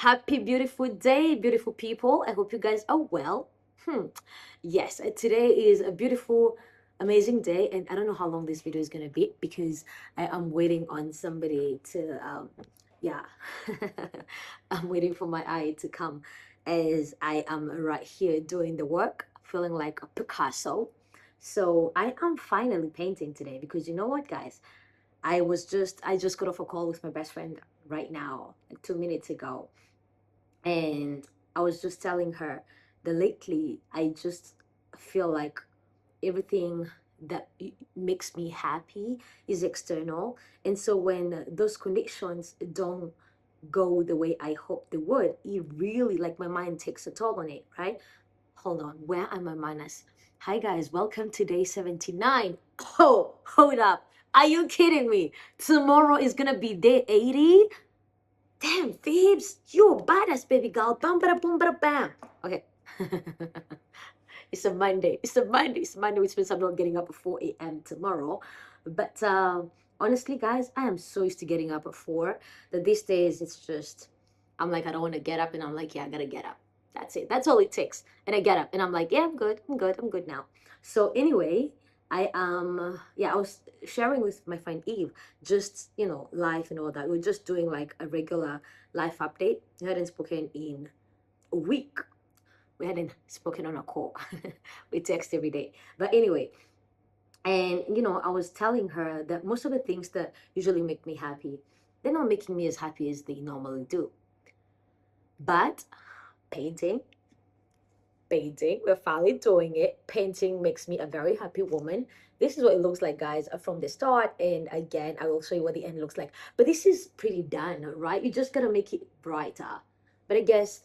Happy, beautiful day, beautiful people. I hope you guys are well. Yes, today is a beautiful, amazing day, and I don't know how long this video is gonna be because I am waiting on somebody to, yeah, I'm waiting for my eye to come as I am right here doing the work, feeling like a Picasso. So I am finally painting today because you know what, guys? I just got off a call with my best friend right now, like 2 minutes ago, and I was just telling her that lately I just feel like everything that makes me happy is external. And so when those conditions don't go the way I hope they would, it really, like, my mind takes a toll on it, right? Hold on, where are my manners? Hi guys, welcome to day 79. Oh, hold up. Are you kidding me? Tomorrow is gonna be day 80? Damn, Phoebes, you a badass baby girl. Bam, bada, boom, bada, bam. Okay. It's a Monday. It's a Monday. It's a Monday, which means I'm not getting up at 4 a.m. tomorrow. But honestly, guys, I am so used to getting up at 4 that these days it's just, I'm like, I don't want to get up. And I'm like, yeah, I got to get up. That's it. That's all it takes. And I get up and I'm like, yeah, I'm good. I'm good. I'm good now. So anyway, I was sharing with my friend Eve just, life and all that. We're just doing like a regular life update. We hadn't spoken in a week. We hadn't spoken on a call. We text every day. But anyway, and I was telling her that most of the things that usually make me happy, they're not making me as happy as they normally do. But painting, painting, we're finally doing it. Painting makes me a very happy woman. This is what it looks like, guys, from the start. And again, I will show you what the end looks like. But this is pretty done, right? You just gotta make it brighter. But I guess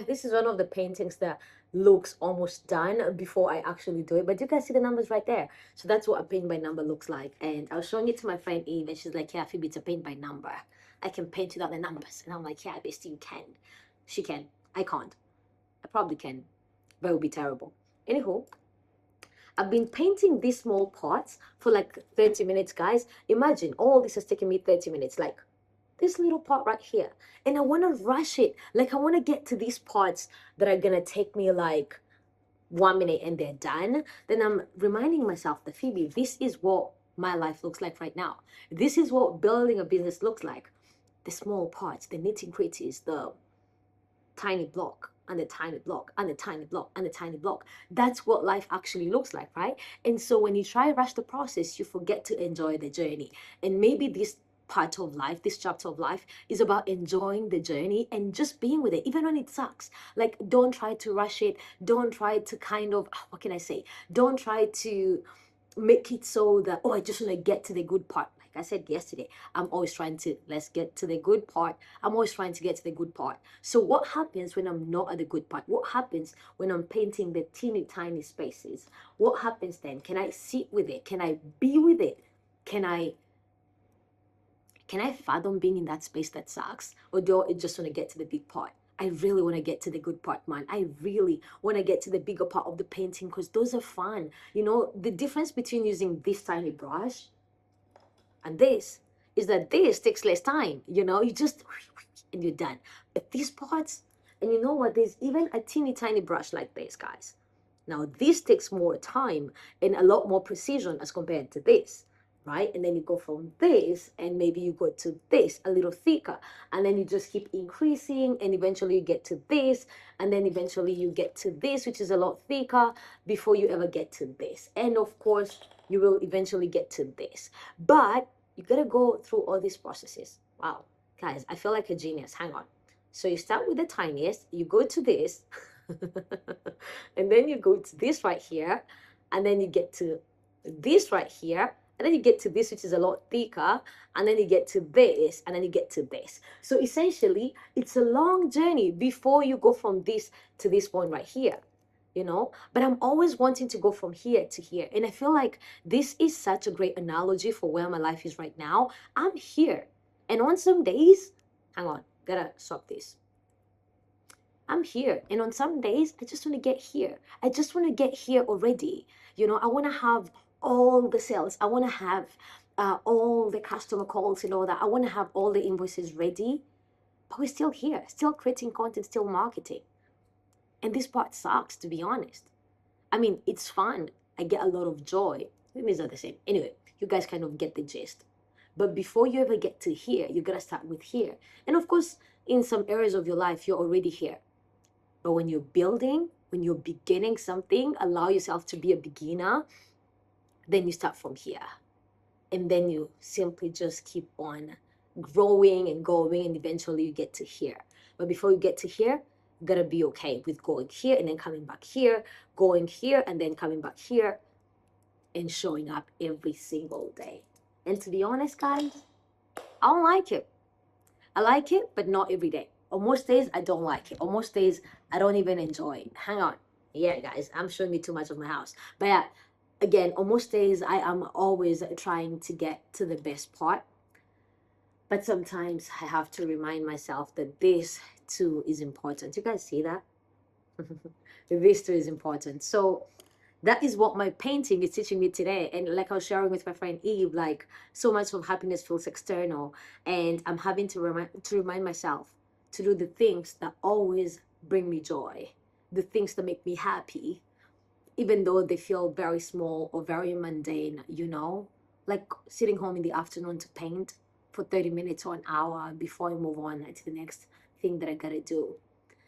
this is one of the paintings that looks almost done before I actually do it. But you guys see the numbers right there. So that's what a paint by number looks like. And I was showing it to my friend Eve, and she's like, yeah, Phoebe, it's a paint by number. I can paint without the numbers. And I'm like, yeah, bestie, you can. She can. I can't. I probably can, but it would be terrible. Anywho, I've been painting these small pots for like 30 minutes, guys. Imagine all this has taken me 30 minutes, like this little pot right here. And I want to rush it. Like, I want to get to these pots that are going to take me like 1 minute and they're done. Then I'm reminding myself that, Phoebe, this is what my life looks like right now. This is what building a business looks like. The small parts, the nitty gritties, the tiny block and a tiny block and a tiny block and a tiny block. That's what life actually looks like, right? And so when you try rush the process, you forget to enjoy the journey. And maybe this part of life, this chapter of life, is about enjoying the journey and just being with it, even when it sucks. Like, don't try to rush it. Don't try to kind of, what can I say? Don't try to make it so that, oh, I just want to get to the good part. Like I said yesterday, I'm always trying to, let's get to the good part. I'm always trying to get to the good part. So what happens when I'm not at the good part? What happens when I'm painting the teeny tiny spaces? What happens then? Can I sit with it? Can I be with it? Can I can i fathom being in that space that sucks, or do I just want to get to the big part? I really want to get to the good part, man. I really want to get to the bigger part of the painting because those are fun. The difference between using this tiny brush and this is that this takes less time. You just and you're done. But these parts, and you know what? There's even a teeny tiny brush like this, guys. Now, this takes more time and a lot more precision as compared to this, right? And then you go from this, and maybe you go to this, a little thicker, and then you just keep increasing, and eventually you get to this, and then eventually you get to this, which is a lot thicker, before you ever get to this. And of course, you will eventually get to this. But you gotta go through all these processes. Wow, guys, I feel like a genius. Hang on. So you start with the tiniest, you go to this, and then you go to this right here, and then you get to this right here, and then you get to this, which is a lot thicker, and then you get to this, and then you get to this. So essentially, it's a long journey before you go from this to this point right here. But I'm always wanting to go from here to here, and I feel like this is such a great analogy for where my life is right now. I'm here, and on some days, hang on, gotta stop this. I'm here. And on some days, I just want to get here. I just want to get here already. I want to have all the sales. I want to have all the customer calls and all that. I want to have all the invoices ready. but we're still here, still creating content, still marketing. And this part sucks, to be honest. I mean, it's fun. I get a lot of joy. These are the same. Anyway, you guys kind of get the gist. But before you ever get to here, you gotta start with here. And of course, in some areas of your life, you're already here. But when you're building, when you're beginning something, allow yourself to be a beginner, then you start from here. And then you simply just keep on growing and going, and eventually you get to here. But before you get to here, you gotta be okay with going here and then coming back here, going here and then coming back here, and showing up every single day. And to be honest, guys, I don't like it. I like it, but not every day. On most days, I don't like it. On most days, I don't even enjoy it. Hang on. Yeah, guys, I'm showing you too much of my house. But yeah, again, on most days, I am always trying to get to the best part. But sometimes I have to remind myself that this too is important. You guys see that? This too is important. So that is what my painting is teaching me today. And like I was sharing with my friend Eve, like so much of happiness feels external, and I'm having to remind myself to do the things that always bring me joy, the things that make me happy, even though they feel very small or very mundane, you know, like sitting home in the afternoon to paint for 30 minutes or an hour before I move on to the next thing that I gotta do.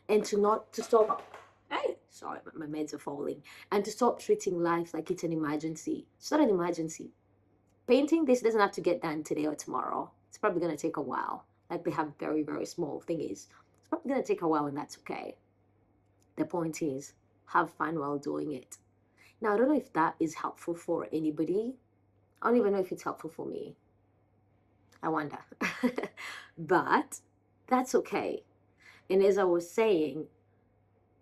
And to stop, hey, sorry, my meds are falling. And to stop treating life like it's an emergency. It's not an emergency. Painting this doesn't have to get done today or tomorrow. It's probably gonna take a while. Like they have very, very small thingies. It's probably gonna take a while, and that's okay. The point is, have fun while doing it. Now, I don't know if that is helpful for anybody. I don't even know if it's helpful for me. I wonder. But that's okay. And as I was saying,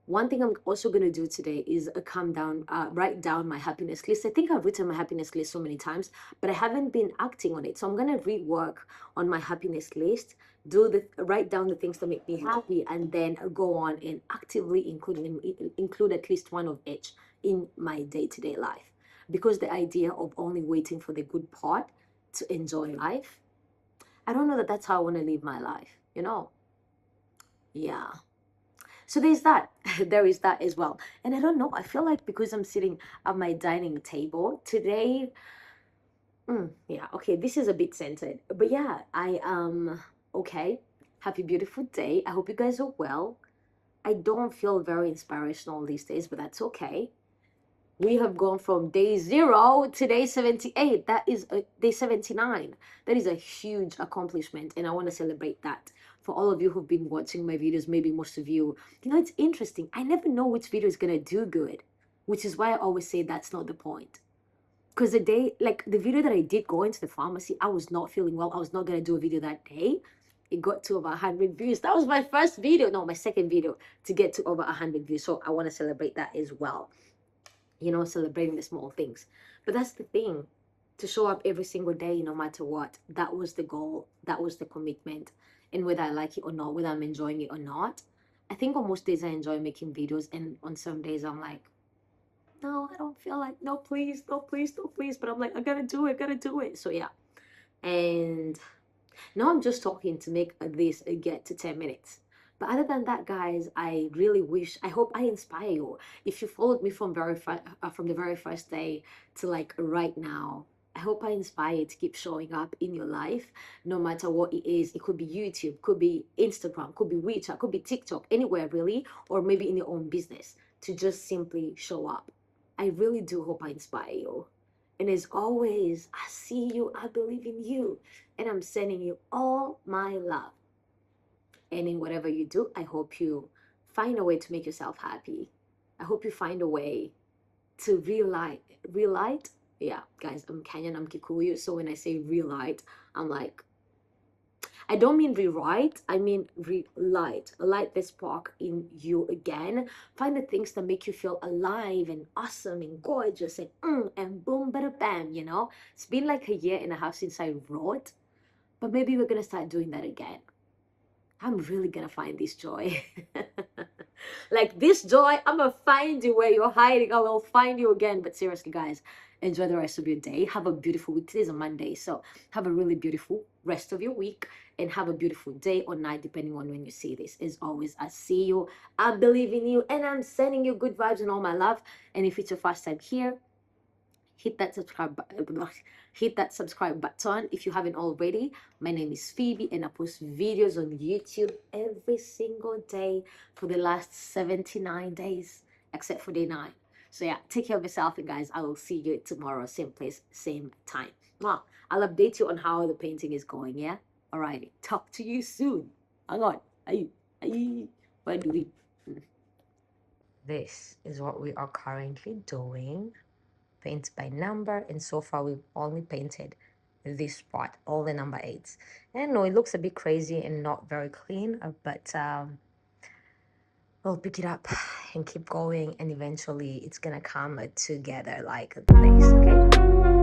one thing I'm also going to do today is write down my happiness list. I think I've written my happiness list so many times, but I haven't been acting on it. So I'm going to rework on my happiness list, write down the things that make me happy, and then go on and actively include at least one of each in my day-to-day life. Because the idea of only waiting for the good part to enjoy life, I don't know that that's how I want to live my life, you know? Yeah. So there's that. There is that as well. And I don't know, I feel like because I'm sitting at my dining table today, yeah, okay, this is a bit centered. But yeah, I okay. Happy beautiful day. I hope you guys are well. I don't feel very inspirational these days, but that's okay. We have gone from day 0 to day 78. That is day 79. That is a huge accomplishment, and I want to celebrate that. For all of you who've been watching my videos, maybe most of you, you know, it's interesting. I never know which video is going to do good, which is why I always say that's not the point. Because the video that I did go into the pharmacy, I was not feeling well. I was not going to do a video that day. It got to over 100 views. That was my first video, no, my second video to get to over 100 views. So I want to celebrate that as well. You know, celebrating the small things. But that's the thing, to show up every single day, no matter what. That was the goal. That was the commitment. And whether I like it or not, whether I'm enjoying it or not, I think on most days I enjoy making videos, and on some days I'm like, no, I don't feel like, no, please, no, please, no, please. But I'm like, I gotta do it. So yeah. And now I'm just talking to make this get to 10 minutes. But other than that, guys, I hope I inspire you. If you followed me from the very first day to like right now, I hope I inspire you to keep showing up in your life, no matter what it is. It could be YouTube, could be Instagram, could be WeChat, could be TikTok, anywhere really, or maybe in your own business, to just simply show up. I really do hope I inspire you. And as always, I see you, I believe in you, and I'm sending you all my love. And in whatever you do, I hope you find a way to make yourself happy. I hope you find a way to relight. Yeah, guys, I'm Kenyan, I'm Kikuyu. So when I say relight, I'm like, I don't mean rewrite, I mean relight. Light the spark in you again. Find the things that make you feel alive and awesome and gorgeous and boom, bada bam, you know? It's been like a year and a half since I wrote, but maybe we're gonna start doing that again. I'm really gonna find this joy. Like this joy, I'm gonna find you where you're hiding. I will find you again. But seriously, guys, enjoy the rest of your day. Have a beautiful week. Today's a Monday, so have a really beautiful rest of your week. and have a beautiful day or night, depending on when you see this. As always, I see you, I believe in you, and I'm sending you good vibes and all my love. And if it's your first time here, hit that subscribe button if you haven't already. My name is Phoebe, and I post videos on YouTube every single day for the last 79 days, except for day 9. So yeah, take care of yourself, and guys, I will see you tomorrow, same place, same time. Well, I'll update you on how the painting is going. Yeah, alrighty, talk to you soon. Hang on. What do we? This is what we are currently doing. Paint by number, and so far we've only painted this part, all the number 8s. And no, it looks a bit crazy and not very clean, but we'll pick it up and keep going, and eventually it's gonna come together like this. Okay.